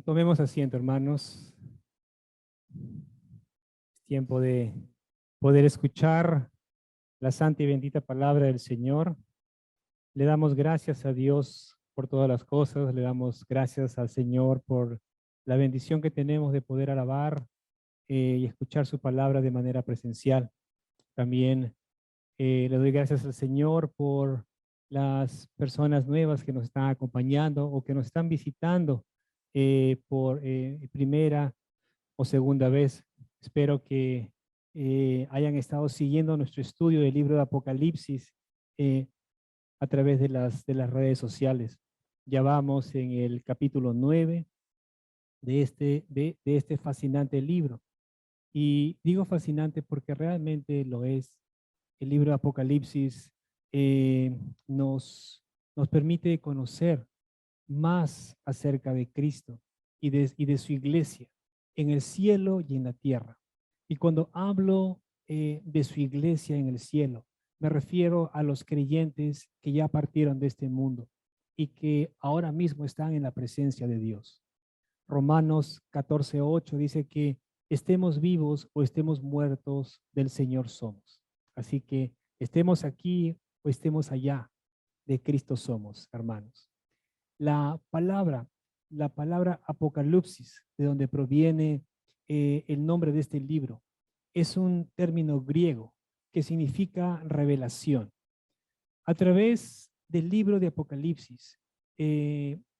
Tomemos asiento, hermanos. Es tiempo de poder escuchar la santa y bendita palabra del Señor. Le damos gracias a Dios por todas las cosas. Le damos gracias al Señor por la bendición que tenemos de poder alabar y escuchar su palabra de manera presencial. También le doy gracias al Señor por las personas nuevas que nos están acompañando o que nos están visitando por primera o segunda vez. Espero que hayan estado siguiendo nuestro estudio del libro de Apocalipsis a través de las redes sociales. Ya vamos en el capítulo 9 de este fascinante libro. Y digo fascinante porque realmente lo es. El libro de Apocalipsis nos permite conocer más acerca de Cristo y de su iglesia en el cielo y en la tierra. Y cuando hablo de su iglesia en el cielo, me refiero a los creyentes que ya partieron de este mundo y que ahora mismo están en la presencia de Dios. Romanos 14:8 dice que estemos vivos o estemos muertos, del Señor somos. Así que estemos aquí o estemos allá, de Cristo somos, hermanos. La palabra, la palabra Apocalipsis, de donde proviene el nombre de este libro, es un término griego que significa revelación. A través del libro de Apocalipsis,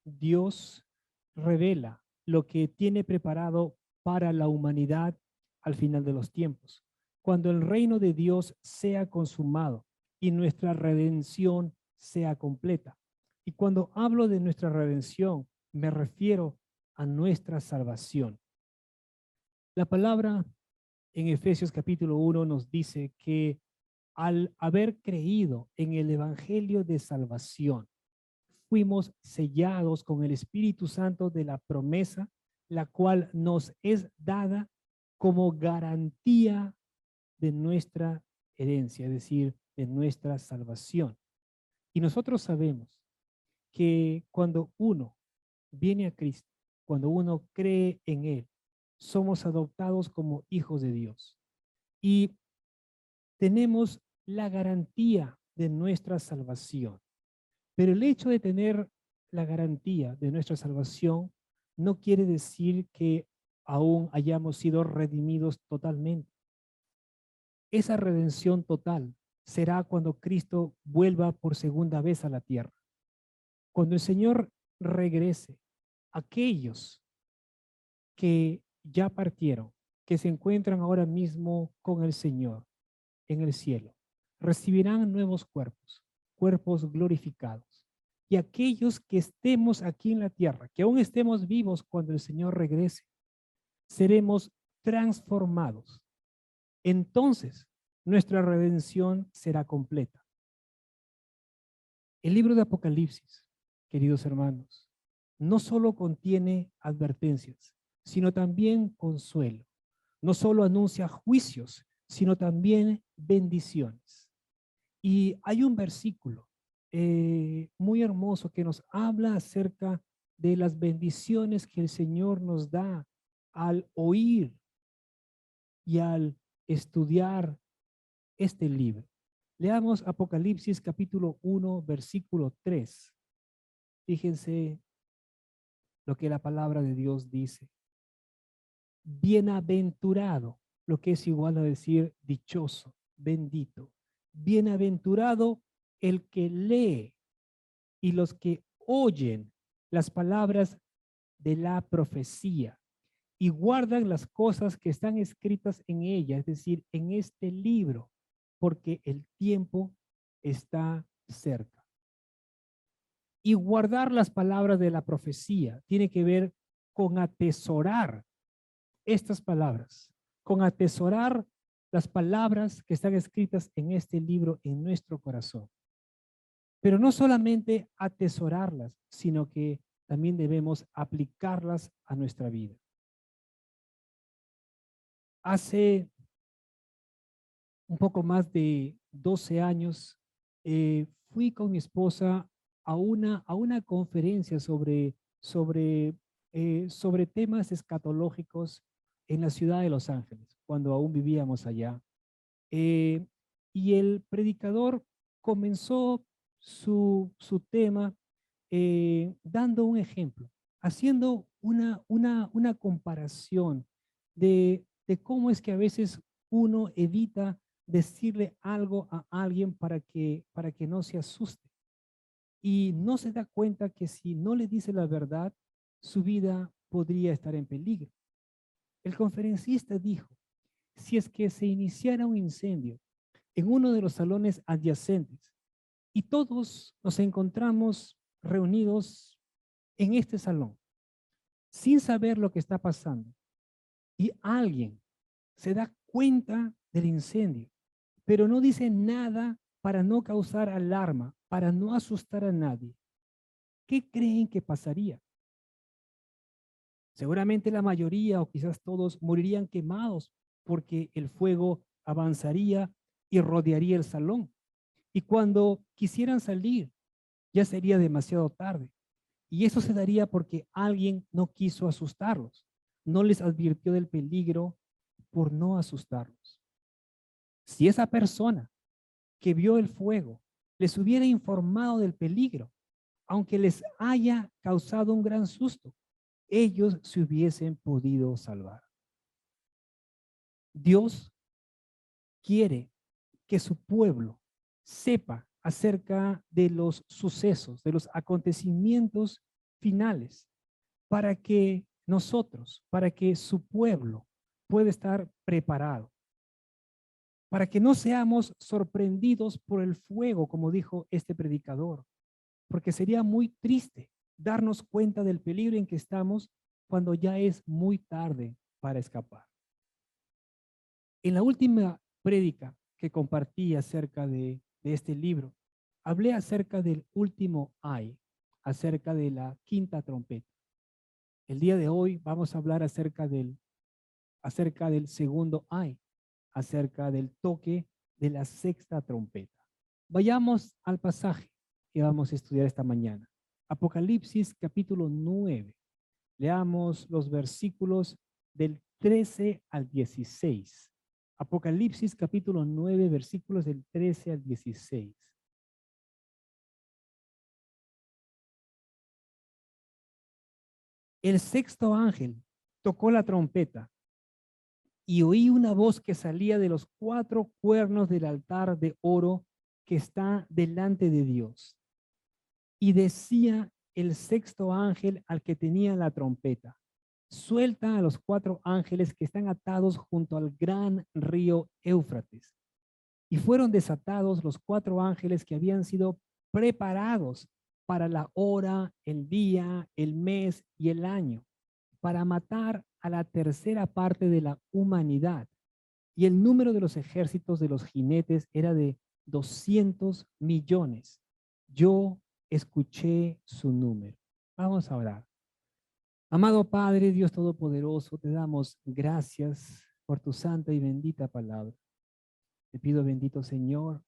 Dios revela lo que tiene preparado para la humanidad al final de los tiempos, cuando el reino de Dios sea consumado y nuestra redención sea completa. Y cuando hablo de nuestra redención, me refiero a nuestra salvación. La palabra en Efesios capítulo 1 nos dice que al haber creído en el evangelio de salvación, fuimos sellados con el Espíritu Santo de la promesa, la cual nos es dada como garantía de nuestra herencia, es decir, de nuestra salvación. Y nosotros sabemos que cuando uno viene a Cristo, cuando uno cree en Él, somos adoptados como hijos de Dios. Y tenemos la garantía de nuestra salvación. Pero el hecho de tener la garantía de nuestra salvación no quiere decir que aún hayamos sido redimidos totalmente. Esa redención total será cuando Cristo vuelva por segunda vez a la tierra. Cuando el Señor regrese, aquellos que ya partieron, que se encuentran ahora mismo con el Señor en el cielo, recibirán nuevos cuerpos, cuerpos glorificados. Y aquellos que estemos aquí en la tierra, que aún estemos vivos cuando el Señor regrese, seremos transformados. Entonces, nuestra redención será completa. El libro de Apocalipsis, queridos hermanos, no solo contiene advertencias, sino también consuelo. No solo anuncia juicios, sino también bendiciones. Y hay un versículo muy hermoso que nos habla acerca de las bendiciones que el Señor nos da al oír y al estudiar este libro. Leamos Apocalipsis capítulo 1, versículo 3. Fíjense lo que la palabra de Dios dice. Bienaventurado, lo que es igual a decir dichoso, bendito. Bienaventurado el que lee y los que oyen las palabras de la profecía y guardan las cosas que están escritas en ella, es decir, en este libro, porque el tiempo está cerca. Y guardar las palabras de la profecía tiene que ver con atesorar estas palabras, con atesorar las palabras que están escritas en este libro en nuestro corazón. Pero no solamente atesorarlas, sino que también debemos aplicarlas a nuestra vida. Hace un poco más de 12 años, fui con mi esposa a una conferencia sobre sobre temas escatológicos en la ciudad de Los Ángeles, cuando aún vivíamos allá. Eh, y el predicador comenzó su tema dando un ejemplo, haciendo una comparación de cómo es que a veces uno evita decirle algo a alguien para que no se asuste. Y no se da cuenta que si no le dice la verdad, su vida podría estar en peligro. El conferencista dijo, si es que se iniciara un incendio en uno de los salones adyacentes y todos nos encontramos reunidos en este salón sin saber lo que está pasando y alguien se da cuenta del incendio, pero no dice nada para no causar alarma, para no asustar a nadie, ¿qué creen que pasaría? Seguramente la mayoría o quizás todos morirían quemados porque el fuego avanzaría y rodearía el salón. Y cuando quisieran salir, ya sería demasiado tarde. Y eso se daría porque alguien no quiso asustarlos, no les advirtió del peligro por no asustarlos. Si esa persona que vio el fuego les hubiera informado del peligro, aunque les haya causado un gran susto, ellos se hubiesen podido salvar. Dios quiere que su pueblo sepa acerca de los sucesos, de los acontecimientos finales, para que nosotros, para que su pueblo pueda estar preparado, para que no seamos sorprendidos por el fuego, como dijo este predicador, porque sería muy triste darnos cuenta del peligro en que estamos cuando ya es muy tarde para escapar. En la última prédica que compartí acerca de este libro, hablé acerca del último ay, acerca de la quinta trompeta. El día de hoy vamos a hablar acerca del segundo ay, acerca del toque de la sexta trompeta. Vayamos al pasaje que vamos a estudiar esta mañana. Apocalipsis capítulo 9. Leamos los versículos del 13 al 16. Apocalipsis capítulo 9, versículos del 13 al 16. El sexto ángel tocó la trompeta y oí una voz que salía de los cuatro cuernos del altar de oro que está delante de Dios. Y decía el sexto ángel al que tenía la trompeta: suelta a los cuatro ángeles que están atados junto al gran río Éufrates. Y fueron desatados los cuatro ángeles que habían sido preparados para la hora, el día, el mes y el año, para matar a la tercera parte de la humanidad. Y el número de los ejércitos de los jinetes era de 200 millones. Yo escuché su número. Vamos a orar. Amado Padre, Dios Todopoderoso, te damos gracias por tu santa y bendita palabra. Te pido, bendito Señor,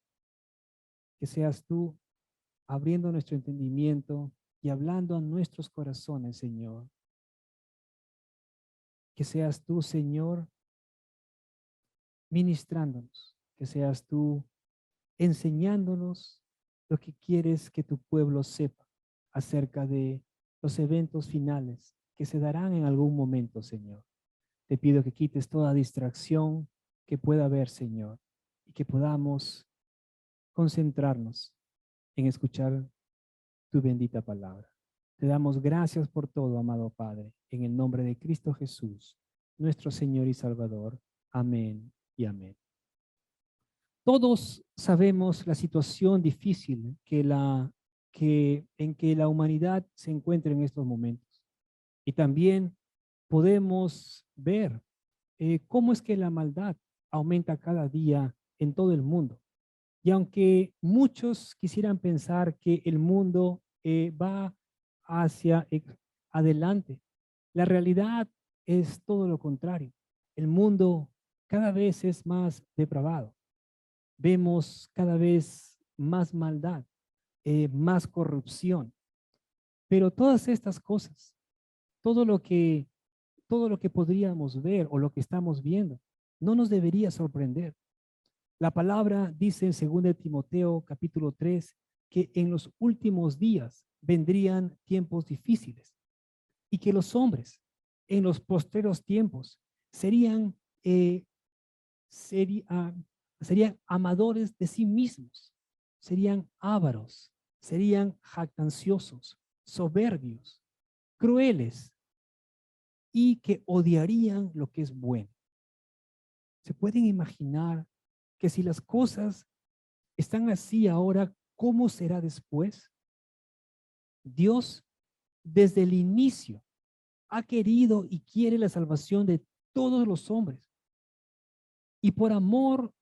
que seas tú abriendo nuestro entendimiento y hablando a nuestros corazones, Señor. Que seas tú, Señor, ministrándonos. Que seas tú enseñándonos lo que quieres que tu pueblo sepa acerca de los eventos finales que se darán en algún momento, Señor. Te pido que quites toda distracción que pueda haber, Señor, y que podamos concentrarnos en escuchar tu bendita palabra. Te damos gracias por todo, amado Padre, en el nombre de Cristo Jesús, nuestro Señor y Salvador. Amén y amén. Todos sabemos la situación difícil en que la humanidad se encuentra en estos momentos. Y también podemos ver cómo es que la maldad aumenta cada día en todo el mundo. Y aunque muchos quisieran pensar que el mundo va hacia adelante, la realidad es todo lo contrario. El mundo cada vez es más depravado. Vemos cada vez más maldad, más corrupción. Pero todas estas cosas todo lo que, todo lo que podríamos ver o lo que estamos viendo no nos debería sorprender. La palabra dice en 2 Timoteo capítulo 3 que en los últimos días vendrían tiempos difíciles y que los hombres en los postreros tiempos serían, sería- serían amadores de sí mismos, serían ávaros, serían jactanciosos, soberbios, crueles y que odiarían lo que es bueno. ¿Se pueden imaginar que si las cosas están así ahora, cómo será después? Dios, desde el inicio, ha querido y quiere la salvación de todos los hombres. Y por amor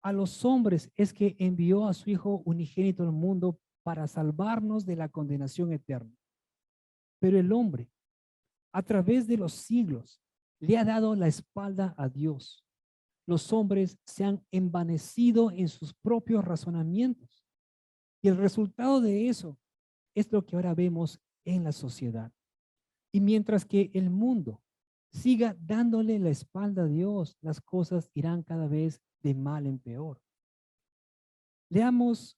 a los hombres es que envió a su Hijo unigénito al mundo para salvarnos de la condenación eterna. Pero el hombre, a través de los siglos, le ha dado la espalda a Dios. Los hombres se han envanecido en sus propios razonamientos. Y el resultado de eso es lo que ahora vemos en la sociedad. Y mientras que el mundo siga dándole la espalda a Dios, las cosas irán cada vez de mal en peor. Leamos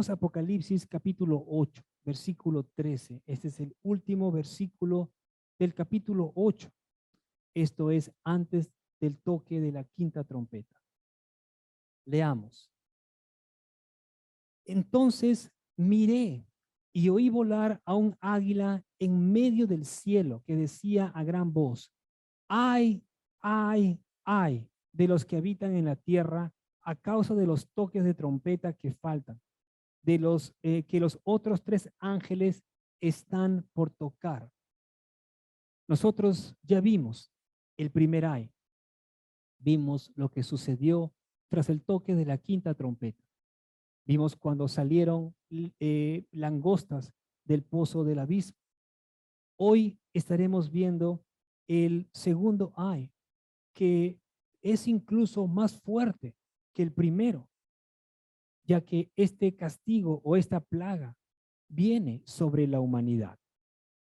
Apocalipsis capítulo 8, versículo 13. Este es el último versículo del capítulo 8. Esto es antes del toque de la quinta trompeta. Leamos. Entonces miré y oí volar a un águila en medio del cielo que decía a gran voz: ay, ay, ay de los que habitan en la tierra a causa de los toques de trompeta que faltan, de los que los otros tres ángeles están por tocar. Nosotros ya vimos el primer ay, vimos lo que sucedió tras el toque de la quinta trompeta. Vimos cuando salieron langostas del pozo del abismo. Hoy estaremos viendo el segundo ay, que es incluso más fuerte que el primero, ya que este castigo o esta plaga viene sobre la humanidad.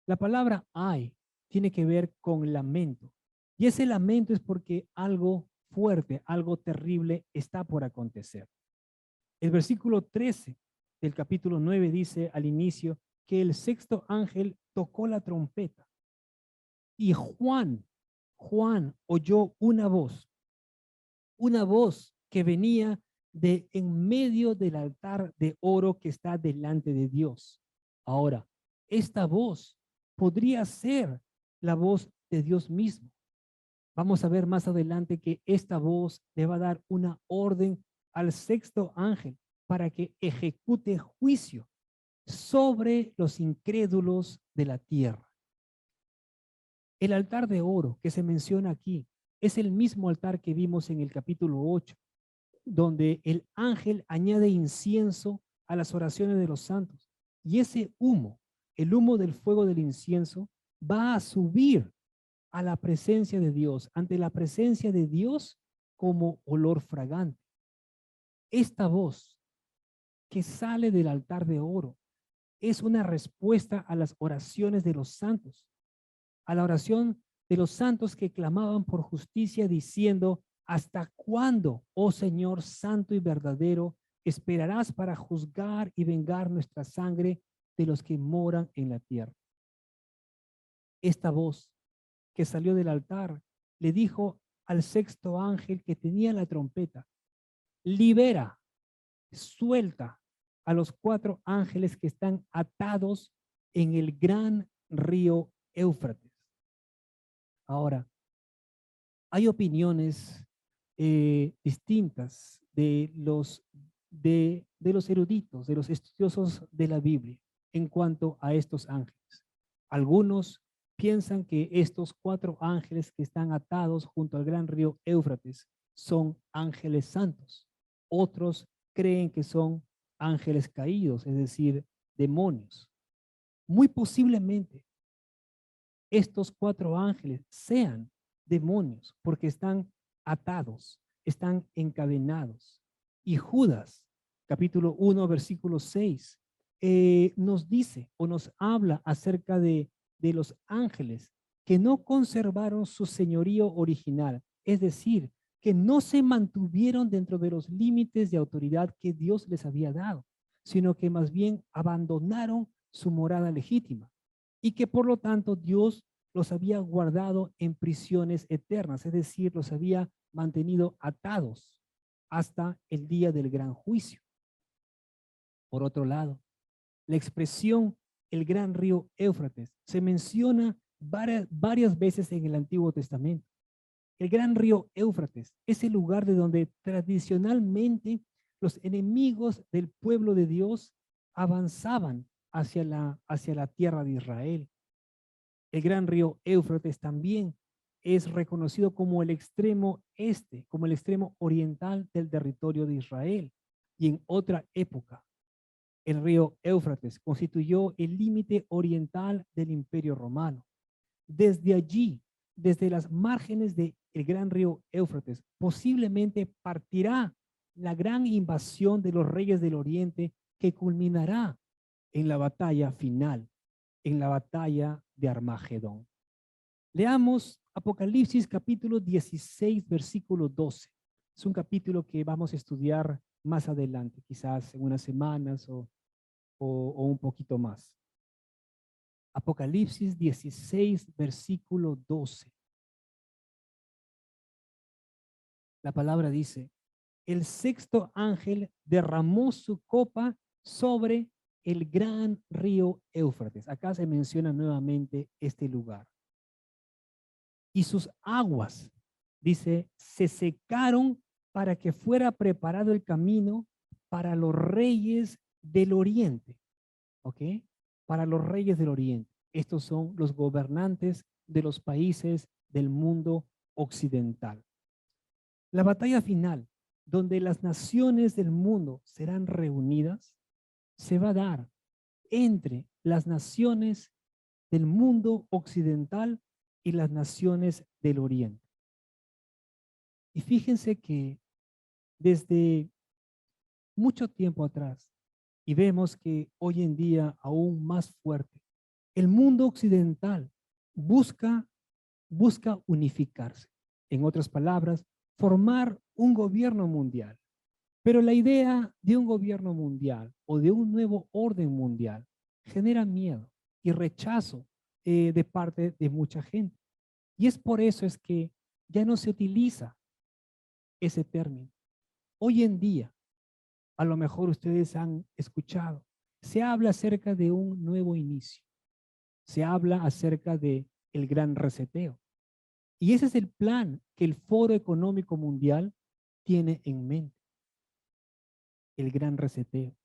La palabra ay tiene que ver con lamento. Y ese lamento es porque algo fuerte, algo terrible está por acontecer. El versículo 13 del capítulo 9 dice al inicio que el sexto ángel tocó la trompeta y Juan oyó una voz que venía de en medio del altar de oro que está delante de Dios. Ahora, esta voz podría ser la voz de Dios mismo. Vamos a ver más adelante que esta voz le va a dar una orden al sexto ángel para que ejecute juicio sobre los incrédulos de la tierra. El altar de oro que se menciona aquí es el mismo altar que vimos en el capítulo 8, donde el ángel añade incienso a las oraciones de los santos. Y ese humo, el humo del fuego del incienso, va a subir a la presencia de Dios, ante la presencia de Dios como olor fragante. Esta voz que sale del altar de oro es una respuesta a las oraciones de los santos, a la oración de los santos que clamaban por justicia diciendo: ¿hasta cuándo, oh Señor santo y verdadero, esperarás para juzgar y vengar nuestra sangre de los que moran en la tierra? Esta voz que salió del altar le dijo al sexto ángel que tenía la trompeta: libera, suelta a los cuatro ángeles que están atados en el gran río Éufrates. Ahora, hay opiniones distintas de los eruditos, de los estudiosos de la Biblia en cuanto a estos ángeles. Algunos piensan que estos cuatro ángeles que están atados junto al gran río Éufrates son ángeles santos. Otros creen que son ángeles caídos, es decir, demonios. Muy posiblemente estos cuatro ángeles sean demonios porque están atados, están encadenados. Y Judas, capítulo 1, versículo 6, nos dice o nos habla acerca de los ángeles que no conservaron su señorío original, es decir, que no se mantuvieron dentro de los límites de autoridad que Dios les había dado, sino que más bien abandonaron su morada legítima y que por lo tanto Dios los había guardado en prisiones eternas, es decir, los había mantenido atados hasta el día del gran juicio. Por otro lado, la expresión el gran río Éufrates se menciona varias veces en el Antiguo Testamento. El gran río Éufrates es el lugar de donde tradicionalmente los enemigos del pueblo de Dios avanzaban hacia la tierra de Israel. El gran río Éufrates también es reconocido como el extremo este, como el extremo oriental del territorio de Israel. Y en otra época, el río Éufrates constituyó el límite oriental del Imperio Romano. Desde allí, desde las márgenes del gran río Éufrates, posiblemente partirá la gran invasión de los reyes del Oriente que culminará en la batalla final, en la batalla de Armagedón. Leamos Apocalipsis capítulo 16, versículo 12. Es un capítulo que vamos a estudiar más adelante, quizás en unas semanas o un poquito más. Apocalipsis 16, versículo 12. La palabra dice, el sexto ángel derramó su copa sobre el gran río Éufrates. Acá se menciona nuevamente este lugar. Y sus aguas, dice, se secaron para que fuera preparado el camino para los reyes del oriente. ¿Ok? Para los reyes del oriente. Estos son los gobernantes de los países del mundo occidental. La batalla final, donde las naciones del mundo serán reunidas, se va a dar entre las naciones del mundo occidental y las naciones del oriente. Y fíjense que desde mucho tiempo atrás, y vemos que hoy en día aún más fuerte, el mundo occidental busca unificarse. En otras palabras, formar un gobierno mundial. Pero la idea de un gobierno mundial o de un nuevo orden mundial genera miedo y rechazo de parte de mucha gente. Y es por eso es que ya no se utiliza ese término. Hoy en día, a lo mejor ustedes han escuchado, se habla acerca de un nuevo inicio. Se habla acerca de el gran reseteo. Y ese es el plan que el Foro Económico Mundial tiene en mente. El gran reseteo.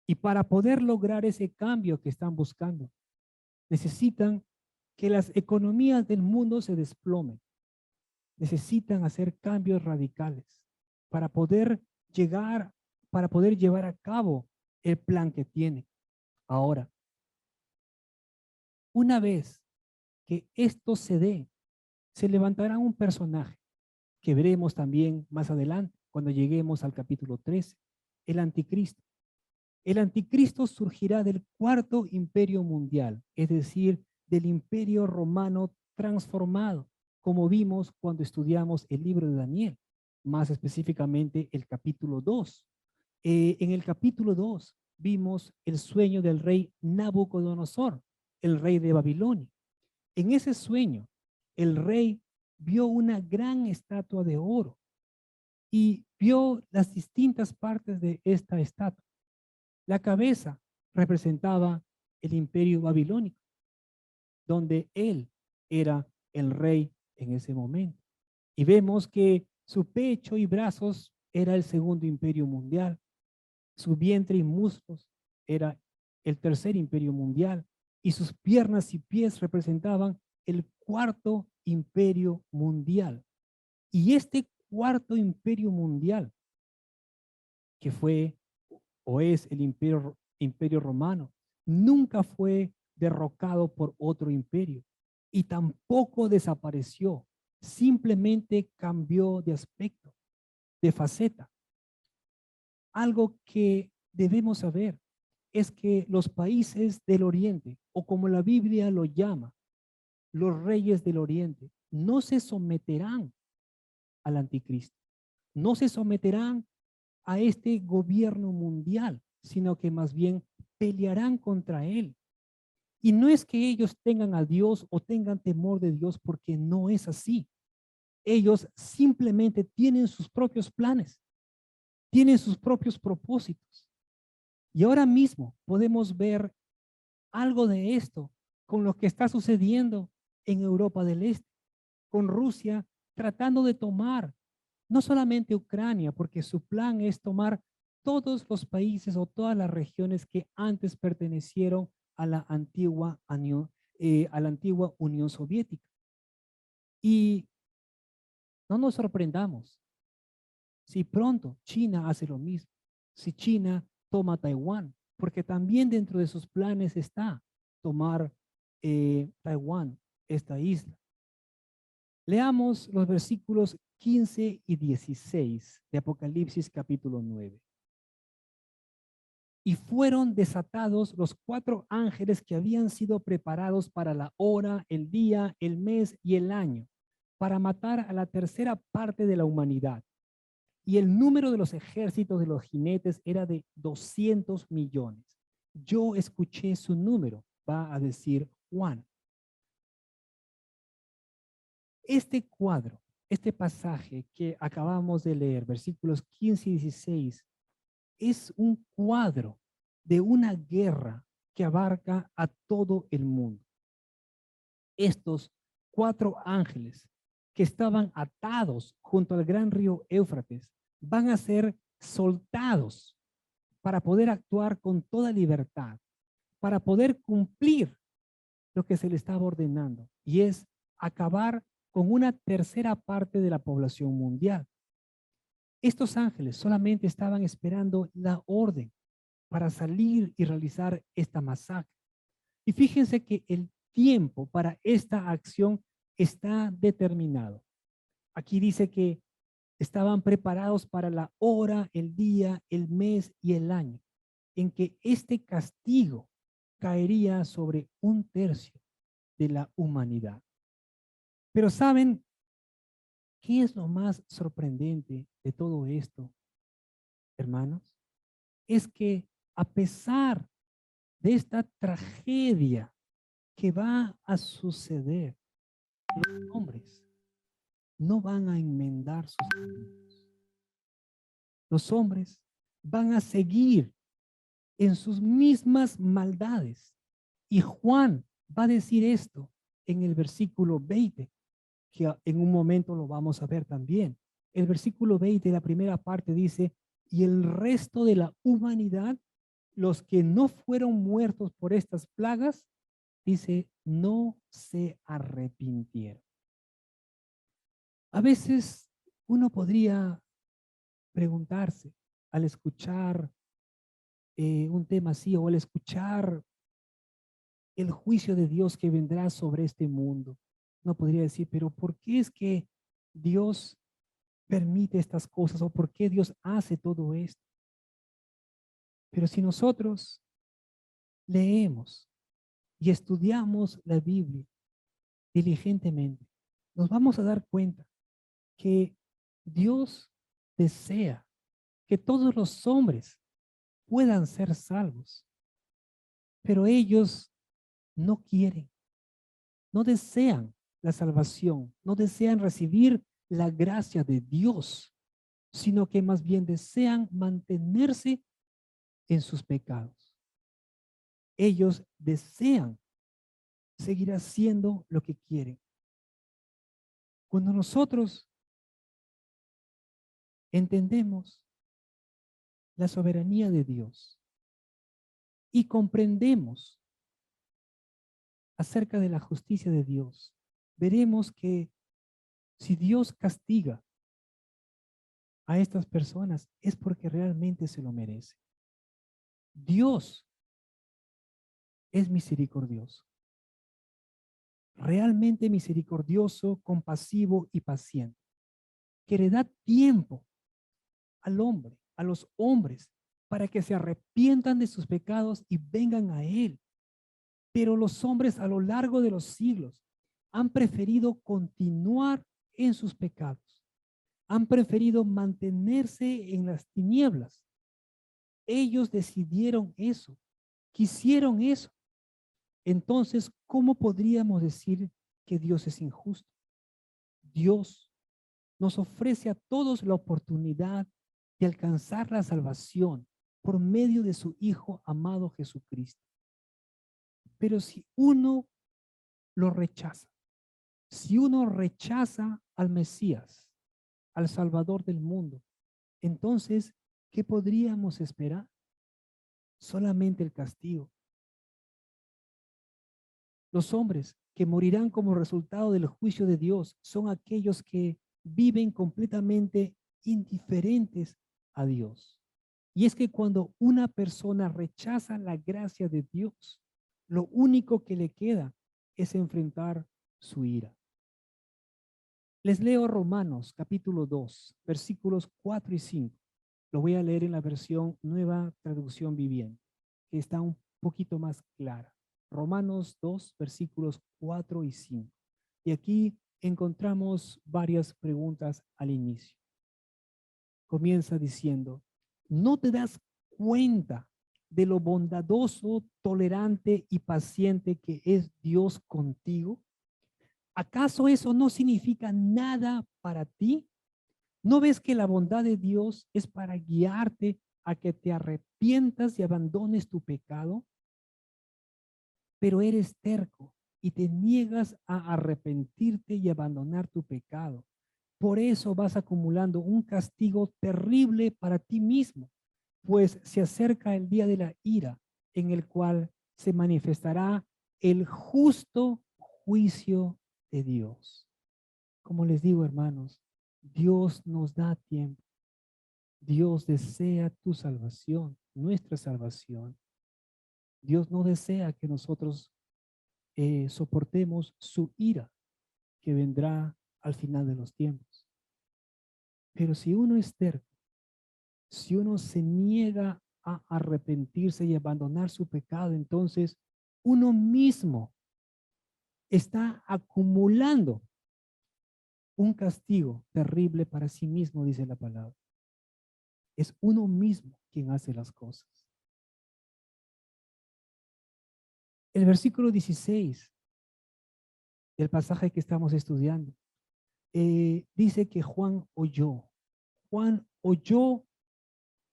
Y para poder lograr ese cambio que están buscando, necesitan que las economías del mundo se desplomen. Necesitan hacer cambios radicales para poder llevar a cabo el plan que tienen. Ahora, una vez que esto se dé, se levantará un personaje que veremos también más adelante, cuando lleguemos al capítulo 13, el anticristo. El anticristo surgirá del cuarto imperio mundial, es decir, del imperio romano transformado, como vimos cuando estudiamos el libro de Daniel, más específicamente el capítulo 2. En el capítulo 2 vimos el sueño del rey Nabucodonosor, el rey de Babilonia. En ese sueño, el rey vio una gran estatua de oro y vio las distintas partes de esta estatua. La cabeza representaba el imperio babilónico, donde él era el rey en ese momento. Y vemos que su pecho y brazos era el segundo imperio mundial, su vientre y muslos era el tercer imperio mundial, y sus piernas y pies representaban el cuarto imperio mundial. Y este cuarto imperio mundial, que fue o es el imperio romano, nunca fue derrocado por otro imperio y tampoco desapareció, simplemente cambió de aspecto, de faceta. Algo que debemos saber es que los países del Oriente, o como la Biblia lo llama, los reyes del oriente no se someterán al anticristo, no se someterán a este gobierno mundial, sino que más bien pelearán contra él. Y no es que ellos tengan a Dios o tengan temor de Dios, porque no es así. Ellos simplemente tienen sus propios planes, tienen sus propios propósitos. Y ahora mismo podemos ver algo de esto con lo que está sucediendo en Europa del Este, con Rusia tratando de tomar no solamente Ucrania, porque su plan es tomar todos los países o todas las regiones que antes pertenecieron a la antigua Unión Soviética. Y no nos sorprendamos si pronto China hace lo mismo, si China toma Taiwán, porque también dentro de sus planes está tomar Taiwán, esta isla. Leamos los versículos 15 y 16 de Apocalipsis capítulo 9. Y fueron desatados los 4 ángeles que habían sido preparados para la hora, el día, el mes y el año, para matar a la tercera parte de la humanidad. Y el número de los ejércitos de los jinetes era de 200 millones. Yo escuché su número, va a decir Juan. Este cuadro, este pasaje que acabamos de leer, versículos 15 y 16, es un cuadro de una guerra que abarca a todo el mundo. Estos 4 ángeles que estaban atados junto al gran río Éufrates van a ser soltados para poder actuar con toda libertad, para poder cumplir lo que se le estaba ordenando, y es acabar con una tercera parte de la población mundial. Estos ángeles solamente estaban esperando la orden para salir y realizar esta masacre. Y fíjense que el tiempo para esta acción está determinado. Aquí dice que estaban preparados para la hora, el día, el mes y el año en que este castigo caería sobre 1/3 de la humanidad. Pero ¿saben qué es lo más sorprendente de todo esto, hermanos? Es que a pesar de esta tragedia que va a suceder, los hombres no van a enmendar sus caminos. Los hombres van a seguir en sus mismas maldades. Y Juan va a decir esto en el versículo 20, que en un momento lo vamos a ver también. El versículo 20, la primera parte dice, y el resto de la humanidad, los que no fueron muertos por estas plagas, dice, no se arrepintieron. A veces uno podría preguntarse al escuchar un tema así o al escuchar el juicio de Dios que vendrá sobre este mundo. No podría decir, pero ¿por qué es que Dios permite estas cosas o por qué Dios hace todo esto? Pero si nosotros leemos y estudiamos la Biblia diligentemente, nos vamos a dar cuenta que Dios desea que todos los hombres puedan ser salvos, pero ellos no quieren, no desean la salvación, no desean recibir la gracia de Dios, sino que más bien desean mantenerse en sus pecados. Ellos desean seguir haciendo lo que quieren. Cuando nosotros entendemos la soberanía de Dios y comprendemos acerca de la justicia de Dios, veremos que si Dios castiga a estas personas es porque realmente se lo merece. Dios es misericordioso, realmente misericordioso, compasivo y paciente, que le da tiempo al hombre, a los hombres, para que se arrepientan de sus pecados y vengan a Él. Pero los hombres a lo largo de los siglos han preferido continuar en sus pecados. Han preferido mantenerse en las tinieblas. Ellos decidieron eso, quisieron eso. Entonces, ¿cómo podríamos decir que Dios es injusto? Dios nos ofrece a todos la oportunidad de alcanzar la salvación por medio de su Hijo amado Jesucristo. Pero si uno lo rechaza, si uno rechaza al Mesías, al Salvador del mundo, entonces, ¿qué podríamos esperar? Solamente el castigo. Los hombres que morirán como resultado del juicio de Dios son aquellos que viven completamente indiferentes a Dios. Y es que cuando una persona rechaza la gracia de Dios, lo único que le queda es enfrentar su ira. Les leo Romanos capítulo 2, versículos 4 y 5. Lo voy a leer en la versión Nueva Traducción Viviente, que está un poquito más clara. Romanos 2, versículos 4 y 5. Y aquí encontramos varias preguntas al inicio. Comienza diciendo, ¿no te das cuenta de lo bondadoso, tolerante y paciente que es Dios contigo? ¿Acaso eso no significa nada para ti? ¿No ves que la bondad de Dios es para guiarte a que te arrepientas y abandones tu pecado? Pero eres terco y te niegas a arrepentirte y abandonar tu pecado. Por eso vas acumulando un castigo terrible para ti mismo, pues se acerca el día de la ira en el cual se manifestará el justo juicio de Dios. Como les digo, hermanos, Dios nos da tiempo. Dios desea tu salvación, nuestra salvación. Dios no desea que nosotros soportemos su ira que vendrá al final de los tiempos. Pero si uno es terco, si uno se niega a arrepentirse y abandonar su pecado, entonces uno mismo está acumulando un castigo terrible para sí mismo, dice la palabra. Es uno mismo quien hace las cosas. El versículo 16 del pasaje que estamos estudiando dice que Juan oyó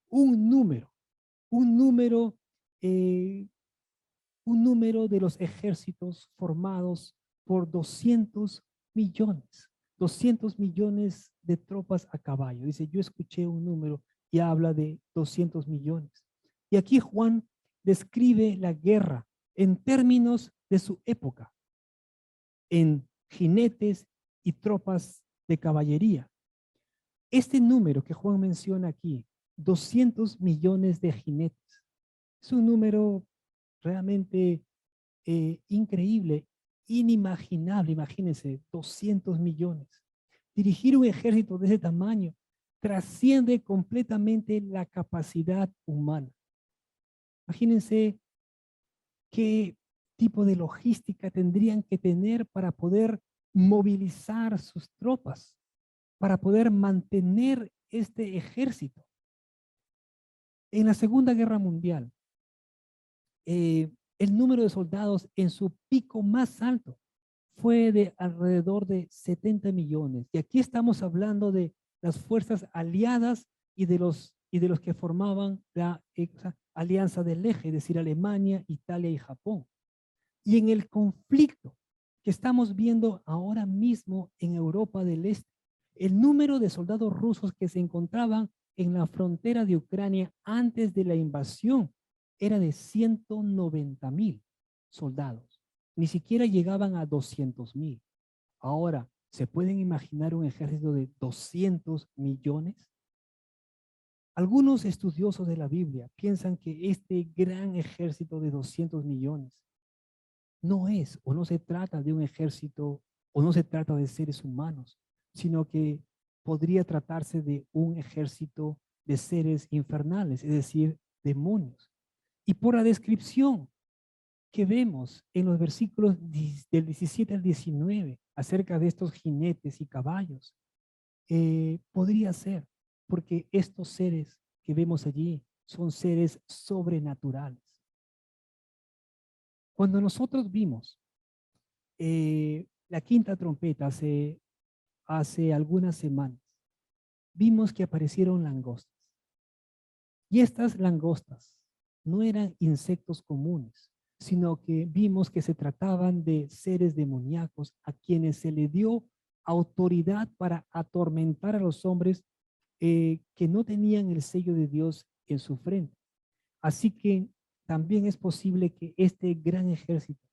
un número, un número, eh, un número de los ejércitos formados por 200 millones de tropas a caballo. Dice, yo escuché un número y habla de 200 millones. Y aquí Juan describe la guerra en términos de su época, en jinetes y tropas de caballería. Este número que Juan menciona aquí, 200 millones de jinetes, es un número realmente increíble, inimaginable. Imagínense, 200 millones. Dirigir un ejército de ese tamaño trasciende completamente la capacidad humana. Imagínense qué tipo de logística tendrían que tener para poder movilizar sus tropas, para poder mantener este ejército. En la Segunda Guerra Mundial, el número de soldados en su pico más alto fue de alrededor de 70 millones. Y aquí estamos hablando de las fuerzas aliadas y de los que formaban la alianza del eje, es decir, Alemania, Italia y Japón. Y en el conflicto que estamos viendo ahora mismo en Europa del Este, el número de soldados rusos que se encontraban en la frontera de Ucrania antes de la invasión era de 190,000 soldados. Ni siquiera llegaban a 200,000. Ahora, ¿se pueden imaginar un ejército de 200 millones? Algunos estudiosos de la Biblia piensan que este gran ejército de 200 millones no es o no se trata de un ejército o no se trata de seres humanos, sino que podría tratarse de un ejército de seres infernales, es decir, demonios. Y por la descripción que vemos en los versículos del 17 al 19 acerca de estos jinetes y caballos, podría ser porque estos seres que vemos allí son seres sobrenaturales. Cuando nosotros vimos la quinta trompeta hace algunas semanas, vimos que aparecieron langostas. Y estas langostas no eran insectos comunes, sino que vimos que se trataban de seres demoníacos a quienes se le dio autoridad para atormentar a los hombres que no tenían el sello de Dios en su frente. Así que también es posible que este gran ejército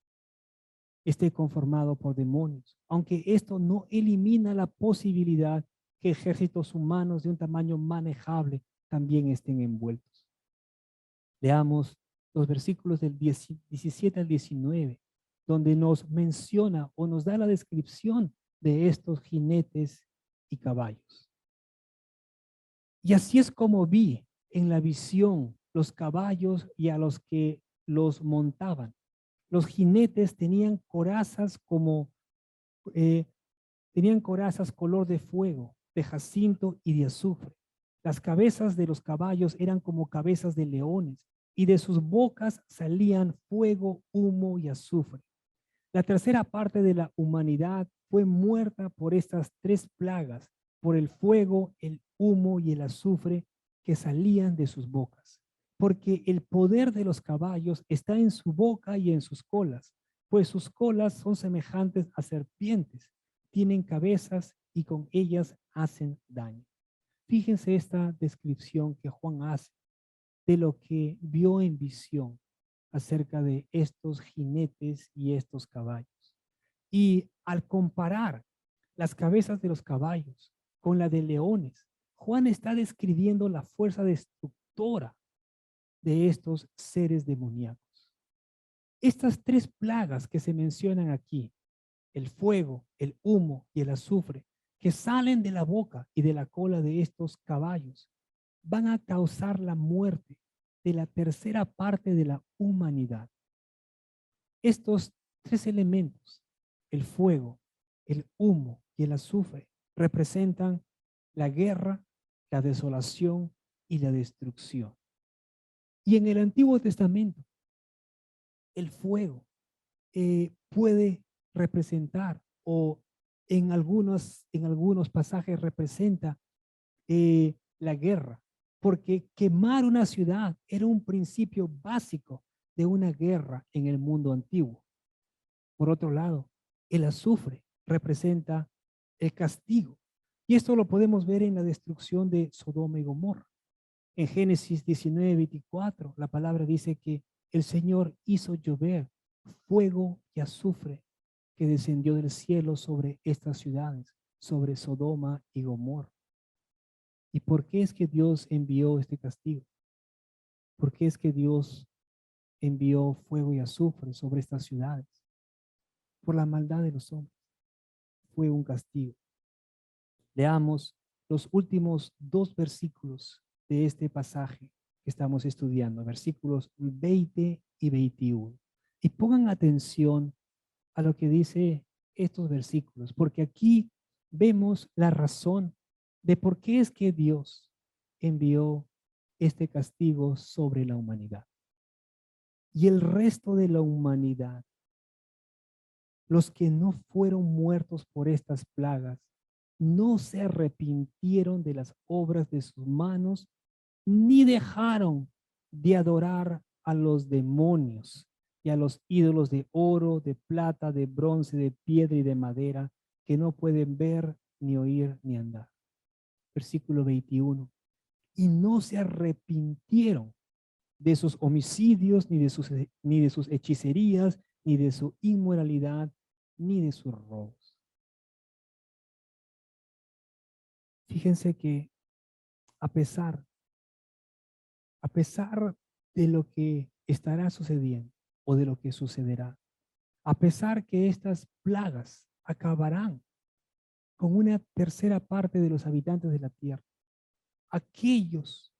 esté conformado por demonios, aunque esto no elimina la posibilidad que ejércitos humanos de un tamaño manejable también estén envueltos. Leamos los versículos del 17 al 19, donde nos menciona o nos da la descripción de estos jinetes y caballos. Y así es como vi en la visión los caballos y a los que los montaban. Los jinetes tenían corazas tenían corazas color de fuego, de jacinto y de azufre. Las cabezas de los caballos eran como cabezas de leones y de sus bocas salían fuego, humo y azufre. La tercera parte de la humanidad fue muerta por estas tres plagas, por el fuego, el humo y el azufre que salían de sus bocas. Porque el poder de los caballos está en su boca y en sus colas, pues sus colas son semejantes a serpientes, tienen cabezas y con ellas hacen daño. Fíjense esta descripción que Juan hace de lo que vio en visión acerca de estos jinetes y estos caballos. Y al comparar las cabezas de los caballos con la de leones, Juan está describiendo la fuerza destructora de estos seres demoníacos. Estas tres plagas que se mencionan aquí, el fuego, el humo y el azufre, que salen de la boca y de la cola de estos caballos, van a causar la muerte de la tercera parte de la humanidad. Estos tres elementos, el fuego, el humo y el azufre, representan la guerra, la desolación y la destrucción. Y en el Antiguo Testamento, el fuego puede representar o en algunos pasajes representa la guerra, porque quemar una ciudad era un principio básico de una guerra en el mundo antiguo. Por otro lado, el azufre representa el castigo, y esto lo podemos ver en la destrucción de Sodoma y Gomorra. En Génesis 19:24, la palabra dice que el Señor hizo llover fuego y azufre que descendió del cielo sobre estas ciudades, sobre Sodoma y Gomorra. ¿Y por qué es que Dios envió este castigo? ¿Por qué es que Dios envió fuego y azufre sobre estas ciudades? Por la maldad de los hombres. Fue un castigo. Leamos los últimos dos versículos de este pasaje que estamos estudiando, versículos 20 y 21. Y pongan atención a lo que dice estos versículos, porque aquí vemos la razón de por qué es que Dios envió este castigo sobre la humanidad. Y el resto de la humanidad, los que no fueron muertos por estas plagas, no se arrepintieron de las obras de sus manos, ni dejaron de adorar a los demonios y a los ídolos de oro, de plata, de bronce, de piedra y de madera, que no pueden ver, ni oír, ni andar. Versículo 21. Y no se arrepintieron de sus homicidios, ni de sus hechicerías, ni de su inmoralidad, ni de sus robos. Fíjense que a pesar de lo que estará sucediendo o de lo que sucederá, a pesar que estas plagas acabarán con una tercera parte de los habitantes de la tierra, aquellos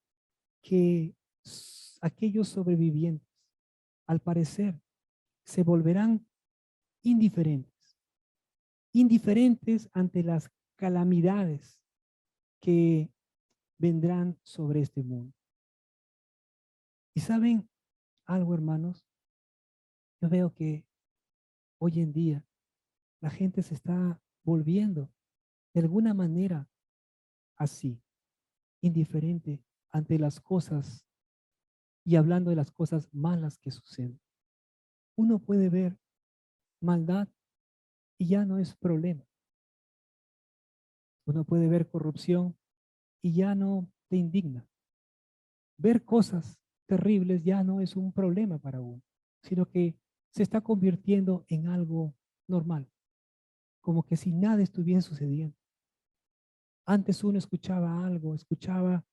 aquellos sobrevivientes, al parecer, se volverán indiferentes, indiferentes ante las calamidades que vendrán sobre este mundo. Y saben algo, hermanos, yo veo que hoy en día la gente se está volviendo de alguna manera así, indiferente ante las cosas y hablando de las cosas malas que suceden. Uno puede ver maldad y ya no es problema. Uno puede ver corrupción y ya no te indigna. Ver cosas terribles ya no es un problema para uno, sino que se está convirtiendo en algo normal, como que si nada estuviera sucediendo. Antes uno escuchaba algo, escuchaba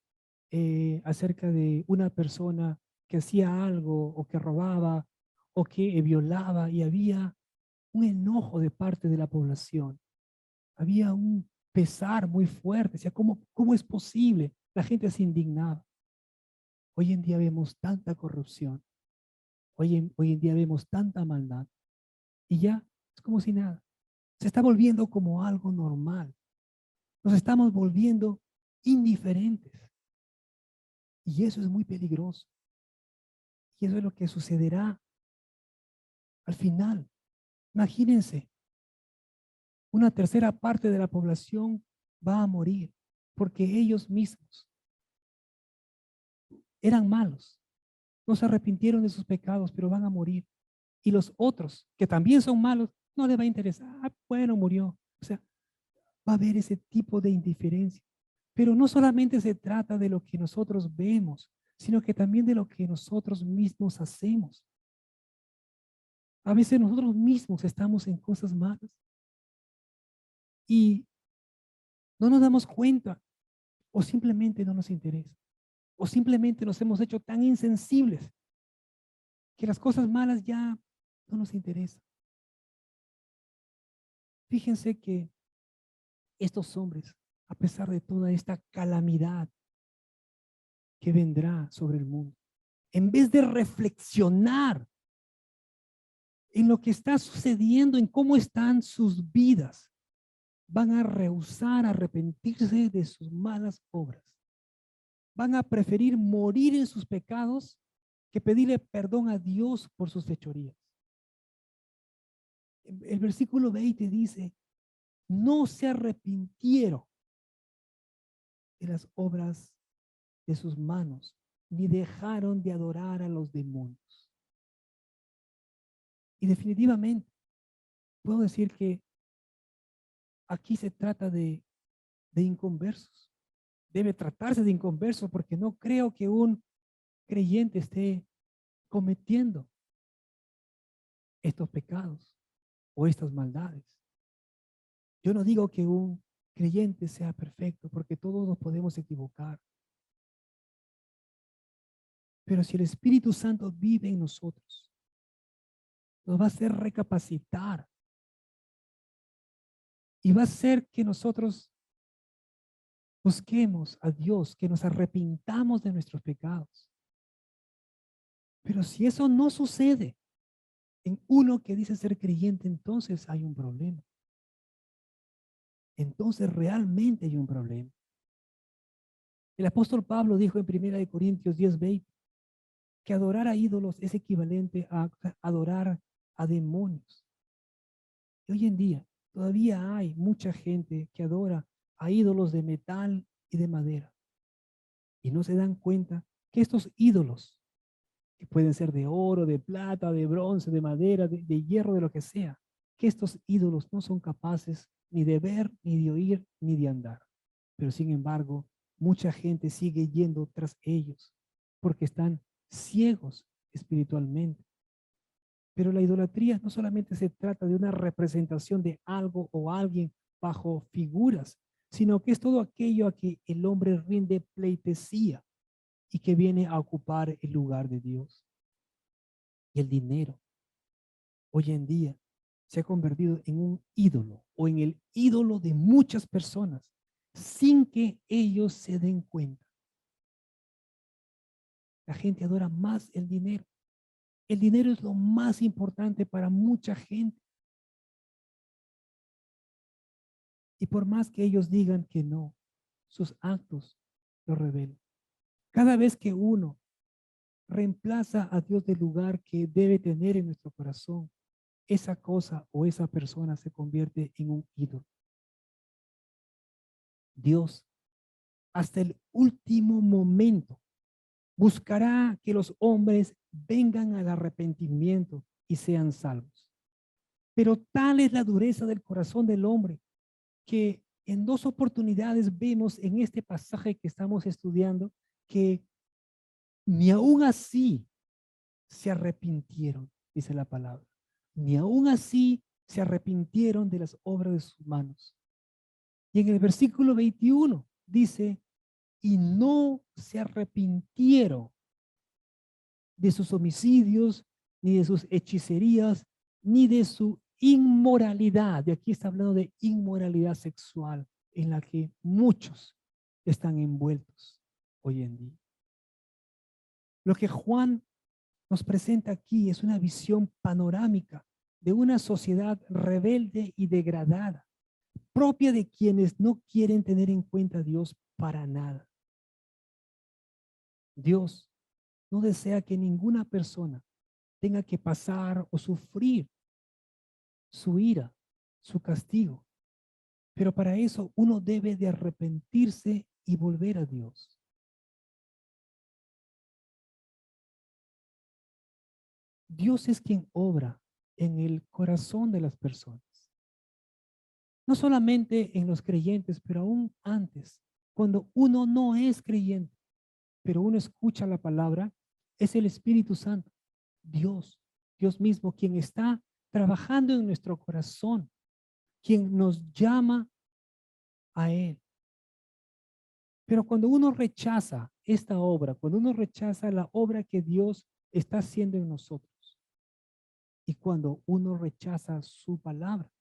acerca de una persona que hacía algo o que robaba o que violaba y había un enojo de parte de la población. Había un pesar muy fuerte. O sea, ¿cómo es posible? La gente se indignaba. Hoy en día vemos tanta corrupción. Hoy en día vemos tanta maldad. Y ya es como si nada. Se está volviendo como algo normal. Nos estamos volviendo indiferentes. Y eso es muy peligroso. Y eso es lo que sucederá al final. Imagínense, una tercera parte de la población va a morir porque ellos mismos eran malos, no se arrepintieron de sus pecados, pero van a morir. Y los otros, que también son malos, no les va a interesar. Ah, bueno, murió. O sea, va a haber ese tipo de indiferencia. Pero no solamente se trata de lo que nosotros vemos, sino que también de lo que nosotros mismos hacemos. A veces nosotros mismos estamos en cosas malas y no nos damos cuenta o simplemente no nos interesa o simplemente nos hemos hecho tan insensibles que las cosas malas ya no nos interesan. Fíjense que estos hombres, a pesar de toda esta calamidad que vendrá sobre el mundo, en vez de reflexionar en lo que está sucediendo, en cómo están sus vidas, van a rehusar arrepentirse de sus malas obras. Van a preferir morir en sus pecados que pedirle perdón a Dios por sus fechorías. El versículo 20 dice, no se arrepintieron de las obras de sus manos, ni dejaron de adorar a los demonios. Y definitivamente, puedo decir que aquí se trata de inconversos. Debe tratarse de inconversos porque no creo que un creyente esté cometiendo estos pecados o estas maldades. Yo no digo que un creyente sea perfecto porque todos nos podemos equivocar. Pero si el Espíritu Santo vive en nosotros, nos va a hacer recapacitar y va a hacer que nosotros busquemos a Dios, que nos arrepintamos de nuestros pecados. Pero si eso no sucede en uno que dice ser creyente, entonces hay un problema. Entonces realmente hay un problema. El apóstol Pablo dijo en 1 Corintios 10:20 que adorar a ídolos es equivalente a adorar a demonios. Y hoy en día todavía hay mucha gente que adora a ídolos de metal y de madera. Y no se dan cuenta que estos ídolos, que pueden ser de oro, de plata, de bronce, de madera, de hierro, de lo que sea, que estos ídolos no son capaces ni de ver, ni de oír, ni de andar. Pero sin embargo, mucha gente sigue yendo tras ellos porque están ciegos espiritualmente. Pero la idolatría no solamente se trata de una representación de algo o alguien bajo figuras, sino que es todo aquello a que el hombre rinde pleitesía y que viene a ocupar el lugar de Dios. Y el dinero, hoy en día, se ha convertido en un ídolo o en el ídolo de muchas personas sin que ellos se den cuenta. La gente adora más el dinero. El dinero es lo más importante para mucha gente. Y por más que ellos digan que no, sus actos lo revelan. Cada vez que uno reemplaza a Dios del lugar que debe tener en nuestro corazón, esa cosa o esa persona se convierte en un ídolo. Dios, hasta el último momento, buscará que los hombres vengan al arrepentimiento y sean salvos. Pero tal es la dureza del corazón del hombre que en dos oportunidades vemos en este pasaje que estamos estudiando que ni aún así se arrepintieron, dice la palabra. Ni aún así se arrepintieron de las obras de sus manos. Y en el versículo 21 dice, y no se arrepintieron de sus homicidios, ni de sus hechicerías, ni de su inmoralidad. Y aquí está hablando de inmoralidad sexual en la que muchos están envueltos hoy en día. Lo que Juan nos presenta aquí es una visión panorámica de una sociedad rebelde y degradada, propia de quienes no quieren tener en cuenta a Dios para nada. Dios no desea que ninguna persona tenga que pasar o sufrir su ira, su castigo. Pero para eso uno debe de arrepentirse y volver a Dios. Dios es quien obra en el corazón de las personas. No solamente en los creyentes, pero aún antes, cuando uno no es creyente, pero uno escucha la palabra, es el Espíritu Santo, Dios, Dios mismo, quien está trabajando en nuestro corazón, quien nos llama a Él. Pero cuando uno rechaza esta obra, cuando uno rechaza la obra que Dios está haciendo en nosotros, y cuando uno rechaza su palabra,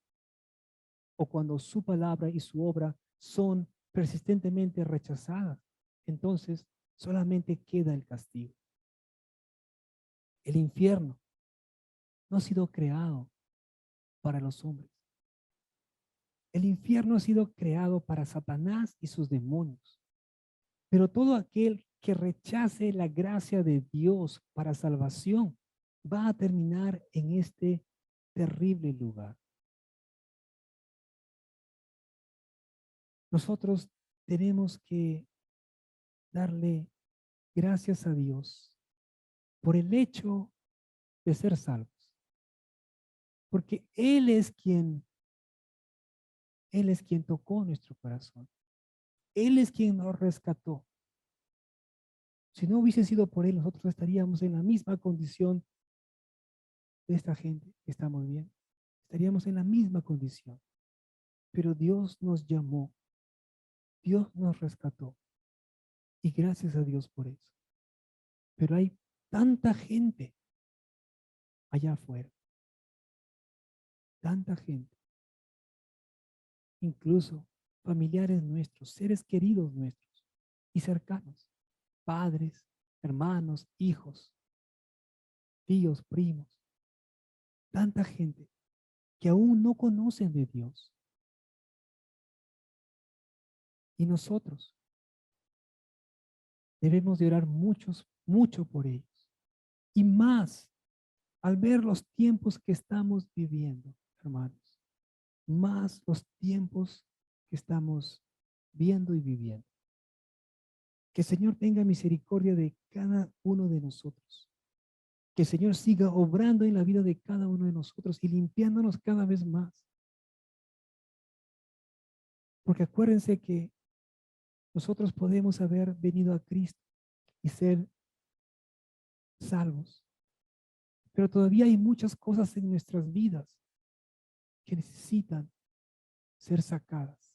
o cuando su palabra y su obra son persistentemente rechazadas, entonces solamente queda el castigo. El infierno no ha sido creado para los hombres. El infierno ha sido creado para Satanás y sus demonios. Pero todo aquel que rechace la gracia de Dios para salvación va a terminar en este terrible lugar. Nosotros tenemos que darle gracias a Dios por el hecho de ser salvos, porque Él es quien tocó nuestro corazón. Él es quien nos rescató. Si no hubiese sido por Él, nosotros estaríamos en la misma condición de esta gente que estamos viendo. Estaríamos en la misma condición. Pero Dios nos llamó. Dios nos rescató. Y gracias a Dios por eso. Pero hay tanta gente allá afuera. Tanta gente. Incluso familiares nuestros, seres queridos nuestros y cercanos. Padres, hermanos, hijos, tíos, primos. Tanta gente que aún no conocen de Dios. Y nosotros debemos de orar mucho por ellos. Y más al ver los tiempos que estamos viviendo, hermanos. Más los tiempos que estamos viendo y viviendo. Que el Señor tenga misericordia de cada uno de nosotros. Que el Señor siga obrando en la vida de cada uno de nosotros y limpiándonos cada vez más. Porque acuérdense que nosotros podemos haber venido a Cristo y ser salvos. Pero todavía hay muchas cosas en nuestras vidas que necesitan ser sacadas.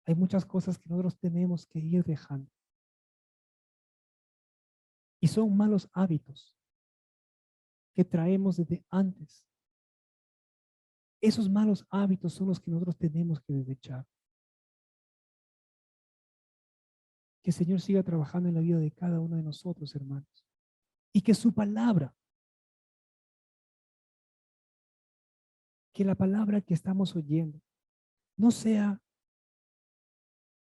Hay muchas cosas que nosotros tenemos que ir dejando. Y son malos hábitos que traemos desde antes. Esos malos hábitos son los que nosotros tenemos que desechar. Que el Señor siga trabajando en la vida de cada uno de nosotros, hermanos. Y que su palabra que la palabra que estamos oyendo no sea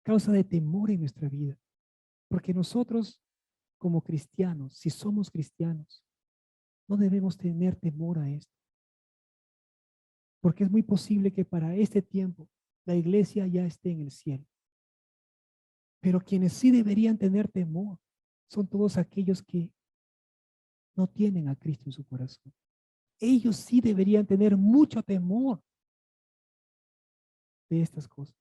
causa de temor en nuestra vida, porque nosotros como cristianos, si somos cristianos, no debemos tener temor a esto, porque es muy posible que para este tiempo la iglesia ya esté en el cielo. Pero quienes sí deberían tener temor son todos aquellos que no tienen a Cristo en su corazón. Ellos sí deberían tener mucho temor de estas cosas.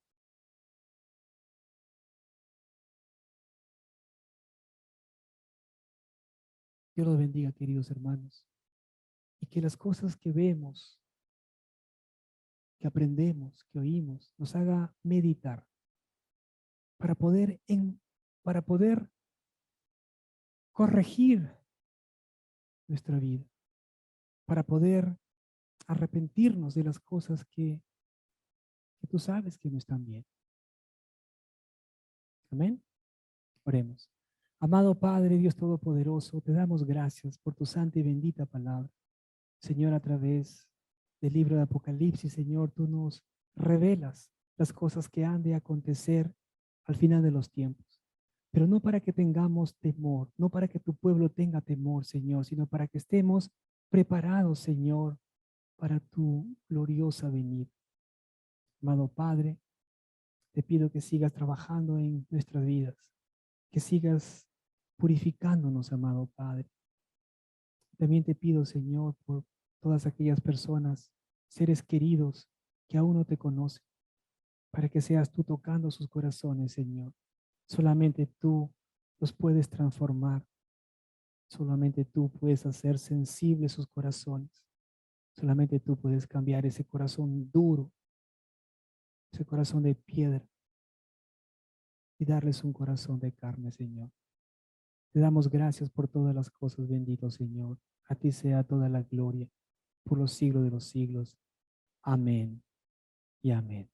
Dios los bendiga, queridos hermanos, y que las cosas que vemos, que aprendemos, que oímos, nos haga meditar para para poder corregir nuestra vida, para poder arrepentirnos de las cosas que tú sabes que no están bien. Amén. Oremos. Amado Padre, Dios Todopoderoso, te damos gracias por tu santa y bendita palabra. Señor, a través del libro de Apocalipsis, Señor, tú nos revelas las cosas que han de acontecer al final de los tiempos. Pero no para que tengamos temor, no para que tu pueblo tenga temor, Señor, sino para que estemos preparados, Señor, para tu gloriosa venida. Amado Padre, te pido que sigas trabajando en nuestras vidas, que sigas purificándonos, amado Padre. También te pido, Señor, por todas aquellas personas, seres queridos que aún no te conocen, para que seas tú tocando sus corazones, Señor. Solamente tú los puedes transformar. Solamente tú puedes hacer sensibles sus corazones. Solamente tú puedes cambiar ese corazón duro, ese corazón de piedra, y darles un corazón de carne, Señor. Te damos gracias por todas las cosas, bendito Señor. A ti sea toda la gloria por los siglos de los siglos. Amén y amén.